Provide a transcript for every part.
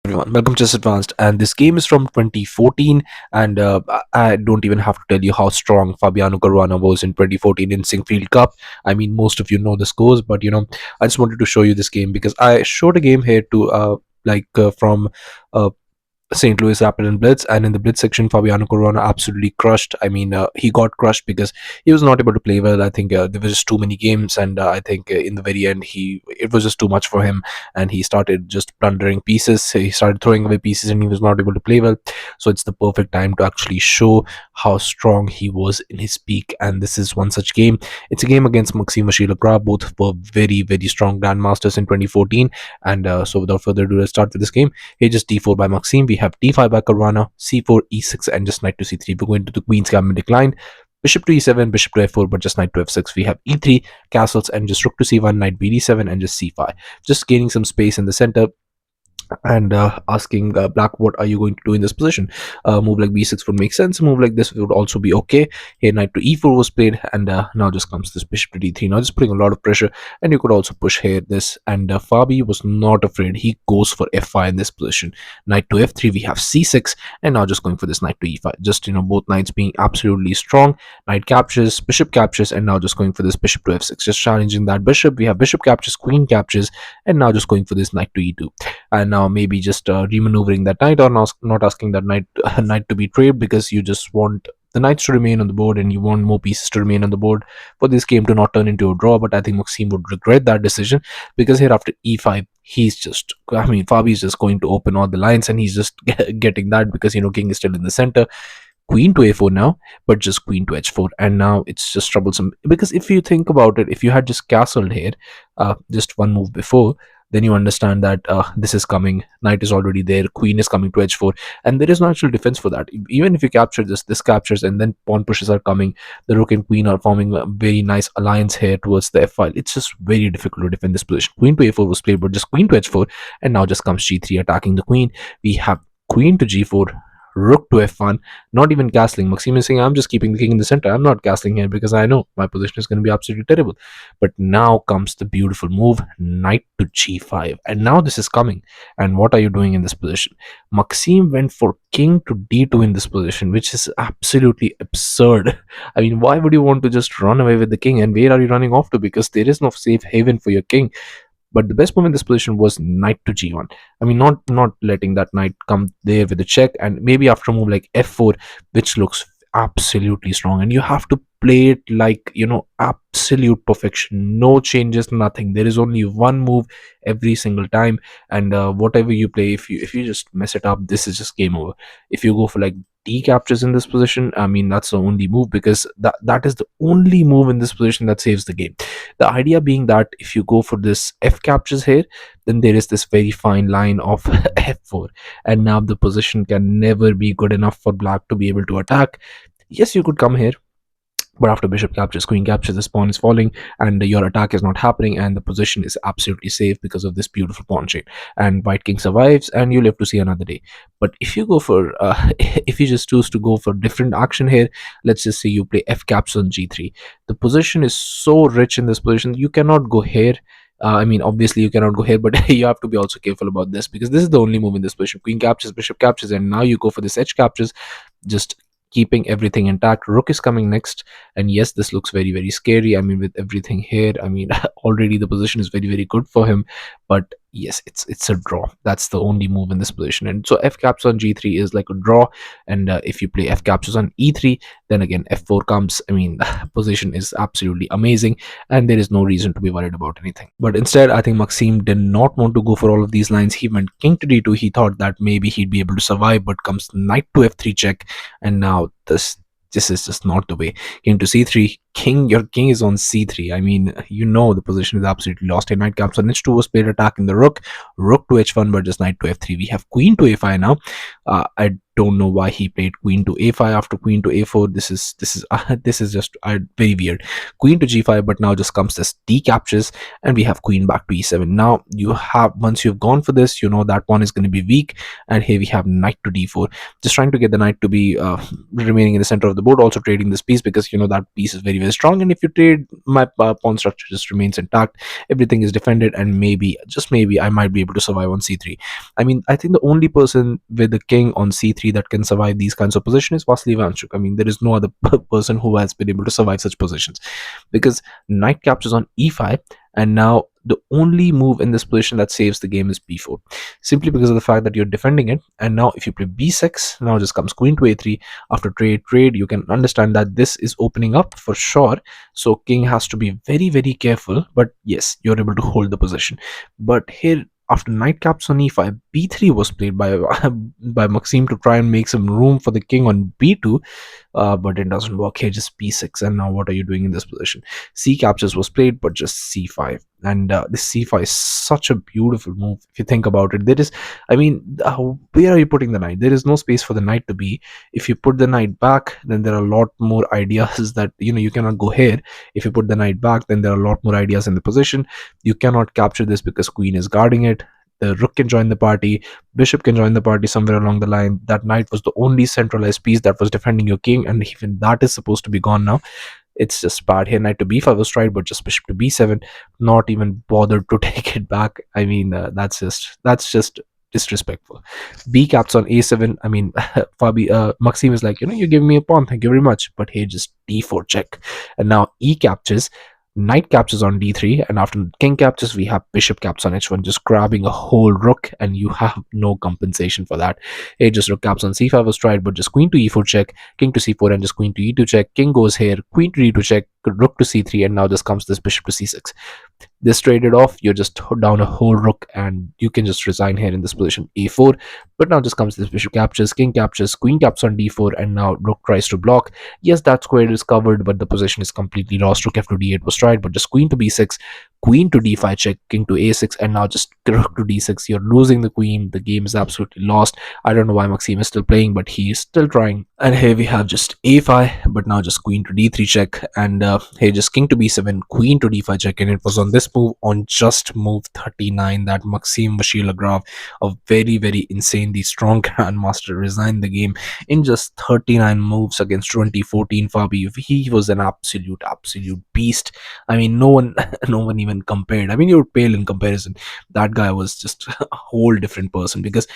Everyone, welcome to Just Advanced. And this game is from 2014, and I don't even have to tell you how strong Fabiano Caruana was in 2014 in Sinquefield Cup. I mean, most of you know the scores, but I just wanted to show you this game because I showed a game here to from uh, St. Louis Rapid and Blitz, and in the Blitz section, Fabiano Caruana absolutely crushed. I mean, he got crushed because he was not able to play well. I think there was just too many games, and I think in the very end, he it was just too much for him, and he started just plundering pieces. He started throwing away pieces, and he was not able to play well. So it's the perfect time to actually show how strong he was in his peak, and this is one such game. It's a game against Maxime Vachier-Lagrave. Both were very, very strong grandmasters in 2014, and so without further ado, let's start with this game. Here, just d4 by Maxime. We have d5 by Caruana, c4, e6, and just knight to c3. We're going to the queen's gambit decline. Bishop to e7, bishop to f4, but just knight to f6. We have e3, castles, and just rook to c1, knight bd7, and just c5. Just gaining some space in the center and asking black, what are you going to do in this position? Move like b6 would make sense. Move like this would also be okay. Here knight to e4 was played, and now just comes this bishop to d3. Now just putting a lot of pressure, and you could also push here this, and Fabi was not afraid. He goes for f5 in this position. Knight to f3, we have c6, and now just going for this knight to e5. Just both knights being absolutely strong. Knight captures, bishop captures, and now just going for this bishop to f6, just challenging that bishop. We have bishop captures, queen captures, and now just going for this knight to e2. And now maybe just remaneuvering that knight, or not asking that knight to be traded, because you just want the knights to remain on the board and you want more pieces to remain on the board for this game to not turn into a draw. But I think Maxime would regret that decision, because here after e5, Fabi is just going to open all the lines, and he's just getting that, because king is still in the center. Queen to a4 now, but just queen to h4, and now it's just troublesome, because if you think about it, if you had just castled here just one move before, then you understand that this is coming, knight is already there, queen is coming to h4, and there is no actual defense for that. Even if you capture this captures, and then pawn pushes are coming, the rook and queen are forming a very nice alliance here towards the f file. It's just very difficult to defend this position. Queen to a4 was played, but just queen to h4, and now just comes g3 attacking the queen. We have queen to g4, rook to f1, not even castling. Maxime is saying, I'm just keeping the king in the center. I'm not castling here because I know my position is going to be absolutely terrible. But now comes the beautiful move, knight to g5. And now this is coming. And what are you doing in this position? Maxime went for king to d2 in this position, which is absolutely absurd. I mean, why would you want to just run away with the king? And where are you running off to? Because there is no safe haven for your king. But the best move in this position was knight to g1. I mean, not letting that knight come there with a check, and maybe after a move like f4, which looks absolutely strong. And you have to play it like, absolute perfection. No changes, nothing. There is only one move every single time, and whatever you play, if you just mess it up, this is just game over. If you go for like d captures in this position, I mean, that's the only move, because that is the only move in this position that saves the game. The idea being that if you go for this f captures here, then there is this very fine line of f4, and now the position can never be good enough for black to be able to attack. Yes, you could come here, but after bishop captures, queen captures, this pawn is falling, and your attack is not happening, and the position is absolutely safe because of this beautiful pawn chain. And white king survives, and you live to see another day. But if you go for if you just choose to go for different action here, let's just say you play f caps on g3, the position is so rich in this position, you cannot go here. I mean, obviously you cannot go here, but you have to be also careful about this, because this is the only move in this position. Queen captures, bishop captures, and now you go for this h captures, just keeping everything intact. Rook is coming next, and yes, this looks very, very scary. I mean, with everything here, I mean, already the position is very, very good for him. But yes, it's a draw. That's the only move in this position, and so f caps on g3 is like a draw. And if you play f captures on e3, then again f4 comes. I mean, the position is absolutely amazing, and there is no reason to be worried about anything. But instead, I think Maxime did not want to go for all of these lines. He went king to d2. He thought that maybe he'd be able to survive, but comes knight to f3 check, and now this is just not the way. King to c3, your king is on c3. I mean, the position is absolutely lost. A knight caps on h2 was played, attacking the rook to h1, but just knight to f3. We have queen to a5 now. I don't know why he played queen to a5 after queen to a4. This is this is just very weird. Queen to g5, but now just comes this d captures, and we have queen back to e7. Now you have, once you've gone for this, you know that one is going to be weak, and here we have knight to d4, just trying to get the knight to be remaining in the center of the board, also trading this piece because you know that piece is very very strong, and if you trade, my pawn structure just remains intact, everything is defended, and maybe, just maybe, I might be able to survive on c3. I mean, I think the only person with the king on c3 that can survive these kinds of positions is Vasily Ivanchuk. I mean, there is no other person who has been able to survive such positions, because knight captures on e5, and now the only move in this position that saves the game is b4, simply because of the fact that you're defending it. And now if you play b6, now just comes queen to a3 after trade, you can understand that this is opening up for sure. So king has to be very very careful, but yes, you're able to hold the position. But here, after knight caps on e5, b3 was played by by Maxime to try and make some room for the king on b2, but it doesn't work here. Just b6, and now what are you doing in this position? C captures was played, but just c5, and this c5 is such a beautiful move if you think about it. There is, I mean, where are you putting the knight? There is no space for the knight to be. If you put the knight back, then there are a lot more ideas that, you know, you cannot go here. If you put the knight back, then there are a lot more ideas in the position. You cannot capture this because queen is guarding it. The rook can join the party, bishop can join the party somewhere along the line. That knight was the only centralized piece that was defending your king, and even that is supposed to be gone now. It's just bad here. Knight to b5 was tried, but just bishop to b7, not even bothered to take it back. I mean, that's just disrespectful. B caps on a7. I mean, Maxime is like, you know, you give me a pawn, thank you very much, but here just d4 check, and now e captures. Knight captures on d3, and after king captures, we have bishop caps on h1, just grabbing a whole rook, and you have no compensation for that. Here just rook caps on c5 was tried, but just queen to e4 check, king to c4, and just queen to e2 check. King goes here, queen to d2 check, rook to c3, and now just comes this bishop to c6. This traded off, you're just down a whole rook, and you can just resign here in this position, a4. But now just comes this bishop captures, king captures, queen caps on d4, and now rook tries to block. Yes, that square is covered, but the position is completely lost. Rook f to d8 was tried, but just queen to b6, queen to d5 check, king to a6, and now just rook to d6. You're losing the queen. The game is absolutely lost. I don't know why Maxime is still playing, but he is still trying. And here we have just a5, but now just queen to d3 check, and here just king to b7, queen to d5 check, and it was on this move, on just move 39, that Maxime Vachier-Lagrave, a very very insanely strong grandmaster, resigned the game in just 39 moves against 2014 Fabi. He was an absolute beast. I mean, no one no one even compared. I mean, you would pale in comparison. That guy was just a whole different person, because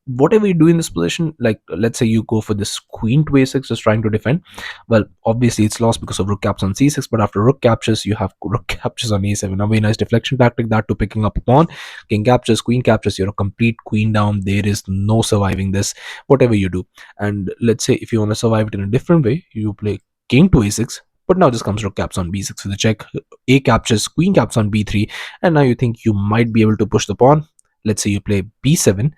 whatever you do in this position, like let's say you go for this queen to a6 just trying to defend, well, obviously it's lost because of rook caps on c6, but after rook captures, you have rook captures on a7, a very nice deflection tactic, that to picking up a pawn. King captures, queen captures, you're a complete queen down. There is no surviving this, whatever you do. And let's say if you want to survive it in a different way, you play king to a6, but now just comes rook caps on b6 for the check, a captures, queen caps on b3, and now you think you might be able to push the pawn. Let's say you play b7,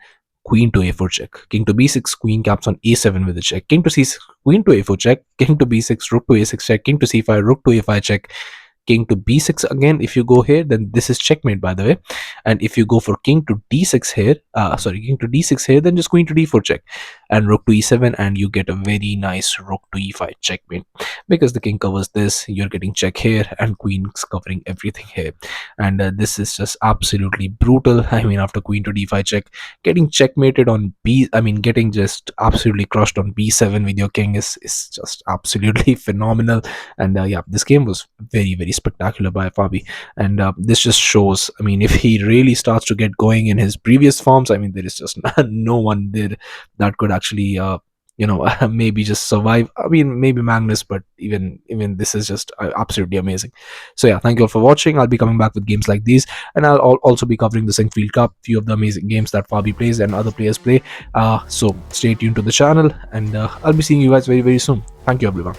queen to a4 check, king to b6, queen caps on a7 with a check, king to c6, queen to a4 check, king to b6, rook to a6 check, king to c5, rook to a5 check, king to b6 again. If you go here, then this is checkmate, by the way. And if you go for king to d6 here, king to d6 here, then just queen to d4 check and rook to e7, and you get a very nice rook to e5 checkmate, because the king covers this, you're getting check here, and queen's covering everything here. And this is just absolutely brutal. I mean, after queen to d5 check, getting checkmated on getting just absolutely crushed on b7 with your king is just absolutely phenomenal. And yeah, this game was very very spectacular by Fabi, and this just shows, I mean, if he really starts to get going in his previous forms, I mean, there is just no one there that could actually maybe just survive. I mean, maybe Magnus, but even this is just absolutely amazing. So yeah, thank you all for watching. I'll be coming back with games like these, and I'll also be covering the Sinquefield Cup, few of the amazing games that Fabi plays and other players play. So stay tuned to the channel, and I'll be seeing you guys very very soon. Thank you everyone.